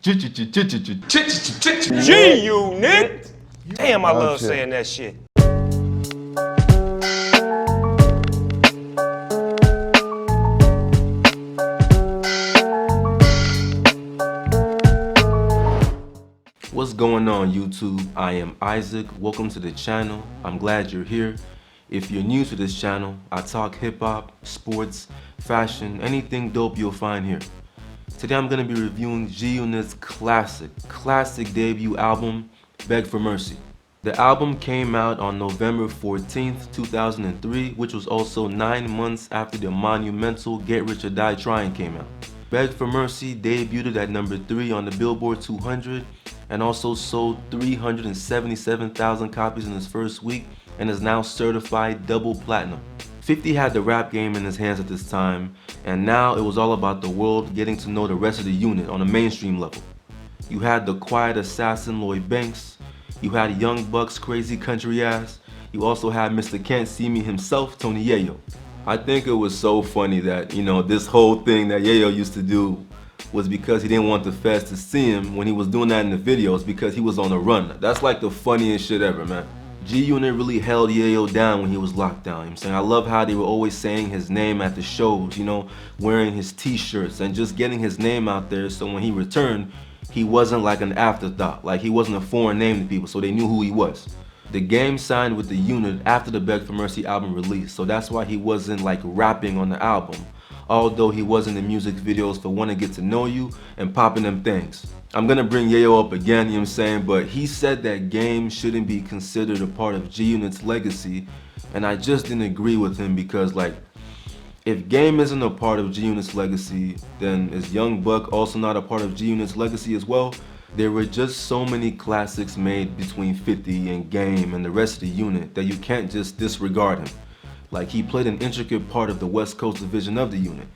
G-Unit! Damn, I love saying that shit. What's going on YouTube? I am Isaac. Welcome to the channel. I'm glad you're here. If you're new to this channel, I talk hip-hop, sports, fashion, anything dope you'll find here. Today I'm going to be reviewing G-Unit's classic debut album, Beg for Mercy. The album came out on November 14th, 2003, which was also 9 months after the monumental Get Rich or Die Trying came out. Beg for Mercy debuted at number 3 on the Billboard 200 and also sold 377,000 copies in its first week and is now certified double platinum. 50 had the rap game in his hands at this time, and now it was all about the world getting to know the rest of the unit on a mainstream level. You had the quiet assassin Lloyd Banks, you had Young Buck's crazy country ass, you also had Mr. Can't See Me himself, Tony Yayo. I think it was so funny that, this whole thing that Yayo used to do was because he didn't want the feds to see him when he was doing that in the videos because he was on the run. That's like the funniest shit ever, man. G-Unit really held Yayo down when he was locked down. You know what I'm saying? I love how they were always saying his name at the shows, wearing his t-shirts and just getting his name out there so when he returned, he wasn't like an afterthought. Like he wasn't a foreign name to people, so they knew who he was. The Game signed with the unit after the Beg for Mercy album release, so that's why he wasn't like rapping on the album. Although he was in the music videos for Wanna Get to Know You and Poppin' Them Thangs. I'm gonna bring Yayo up again, but he said that Game shouldn't be considered a part of G-Unit's legacy, and I just didn't agree with him because if Game isn't a part of G-Unit's legacy, then is Young Buck also not a part of G-Unit's legacy as well? There were just so many classics made between 50 and Game and the rest of the unit that you can't just disregard him. Like he played an intricate part of the West Coast division of the unit.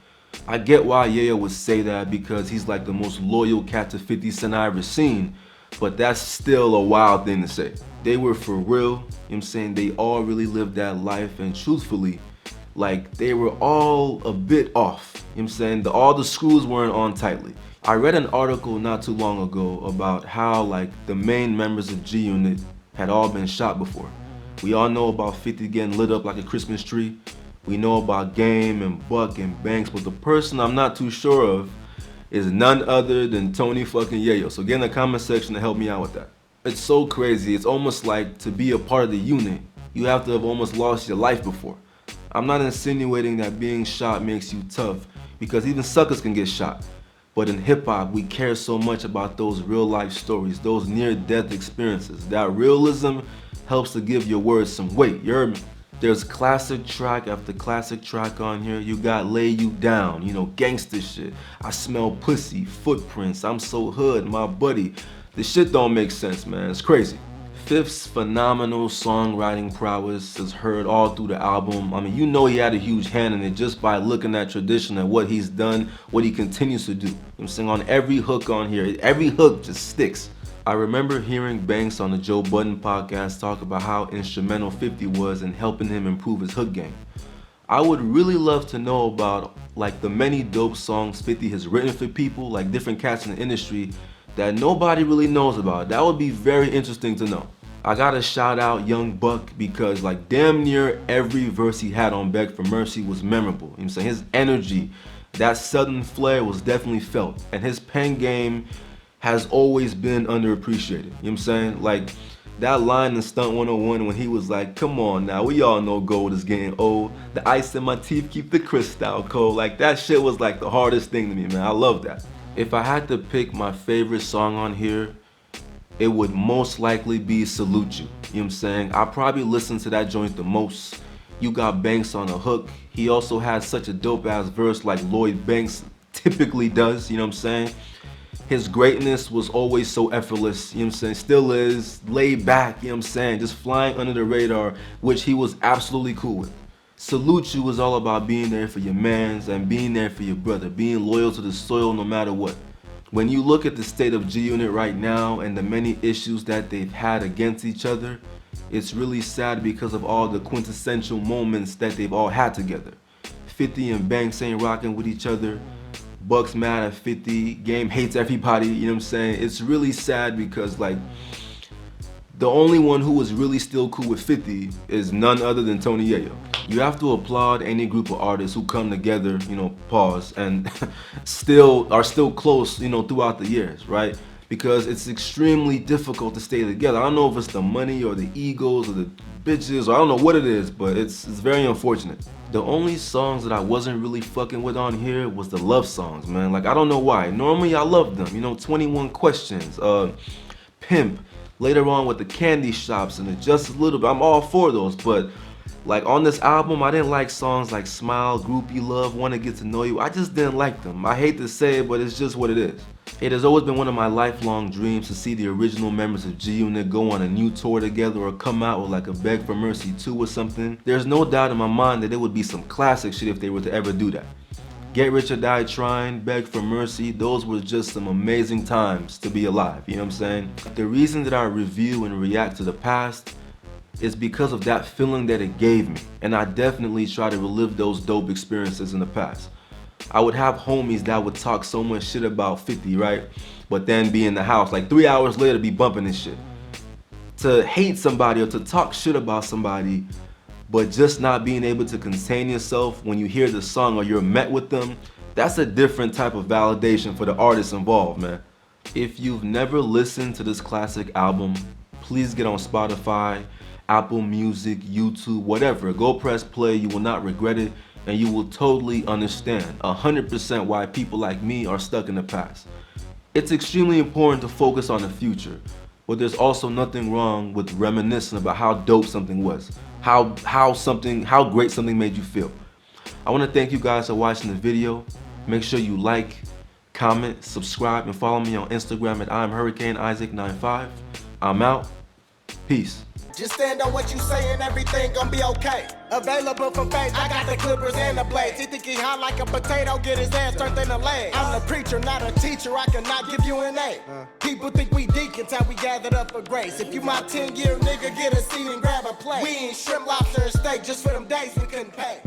I get why Yayo would say that because he's like the most loyal cat to 50 Cent I ever seen, but that's still a wild thing to say. They were for real, they all really lived that life, and truthfully, they were all a bit off, all the screws weren't on tightly. I read an article not too long ago about how the main members of G-Unit had all been shot before. We all know about 50 getting lit up like a Christmas tree. We know about Game and Buck and Banks, but the person I'm not too sure of is none other than Tony fucking Yayo. So get in the comment section to help me out with that. It's so crazy. It's almost like to be a part of the unit, you have to have almost lost your life before. I'm not insinuating that being shot makes you tough, because even suckers can get shot. But in hip hop, we care so much about those real life stories, those near death experiences. That realism helps to give your words some weight, you heard me? There's classic track after classic track on here. You got Lay You Down, gangsta shit. I Smell Pussy, Footprints, I'm So Hood, My Buddy. This shit don't make sense, man, it's crazy. Fifth's phenomenal songwriting prowess is heard all through the album. He had a huge hand in it just by looking at tradition and what he's done, what he continues to do. On every hook on here, every hook just sticks. I remember hearing Banks on the Joe Budden podcast talk about how instrumental 50 was in helping him improve his hook game. I would really love to know about the many dope songs 50 has written for people, different cats in the industry that nobody really knows about. That would be very interesting to know. I gotta shout out Young Buck because damn near every verse he had on Beg for Mercy was memorable. His energy, that southern flair was definitely felt, and his pen game has always been underappreciated. That line in Stunt 101 when he was like, come on now, we all know gold is getting old. The ice in my teeth keep the crystal cold. That shit was the hardest thing to me, man. I love that. If I had to pick my favorite song on here, it would most likely be Salute You. I probably listen to that joint the most. You got Banks on a hook. He also had such a dope ass verse like Lloyd Banks typically does, His greatness was always so effortless, still is, laid back, just flying under the radar, which he was absolutely cool with. Salute You was all about being there for your mans and being there for your brother, being loyal to the soil no matter what. When you look at the state of G-Unit right now and the many issues that they've had against each other, it's really sad because of all the quintessential moments that they've all had together. 50 and Banks ain't rocking with each other. Buck's mad at 50, Game hates everybody, you know what I'm saying? It's really sad because like, the only one who was really still cool with 50 is none other than Tony Yayo. You have to applaud any group of artists who come together, you know, pause, and are still close, you know, throughout the years, right? Because it's extremely difficult to stay together. I don't know if it's the money or the egos or the bitches, or I don't know what it is, but it's very unfortunate. The only songs that I wasn't really fucking with on here was the love songs, man. Like, I don't know why. Normally I love them, you know, 21 Questions, Pimp, later on with the Candy Shops and the Just a Little Bit. I'm all for those, but like on this album, I didn't like songs like Smile, Groupie Love, Wanna Get to Know You. I just didn't like them. I hate to say it, but it's just what it is. It has always been one of my lifelong dreams to see the original members of G-Unit go on a new tour together or come out with like a Beg for Mercy 2 or something. There's no doubt in my mind that it would be some classic shit if they were to ever do that. Get Rich or Die Trying, Beg for Mercy, those were just some amazing times to be alive, you know what I'm saying? The reason that I review and react to the past is because of that feeling that it gave me, and I definitely try to relive those dope experiences in the past. I would have homies that would talk so much shit about 50, right? But then be in the house, like 3 hours later be bumping this shit. To hate somebody or to talk shit about somebody, but just not being able to contain yourself when you hear the song or you're met with them, that's a different type of validation for the artists involved, man. If you've never listened to this classic album, please get on Spotify, Apple Music, YouTube, whatever. Go press play, you will not regret it, and you will totally understand 100% why people like me are stuck in the past. It's extremely important to focus on the future, but there's also nothing wrong with reminiscing about how dope something was, how great something made you feel. I want to thank you guys for watching the video. Make sure you like, comment, subscribe, and follow me on Instagram at I'm Hurrikane Isaac95. I'm out. Peace. Just stand on what you say and everything gon' be okay. Available for faith, I got the clippers and the blades. He think he hot like a potato, get his ass turned in a leg. I'm the preacher, not a teacher, I cannot give you an A. People think we deacons, how we gathered up for grace. If you my 10-year nigga, get a seat and grab a plate. We ain't shrimp, lobster, and steak, just for them days we couldn't pay.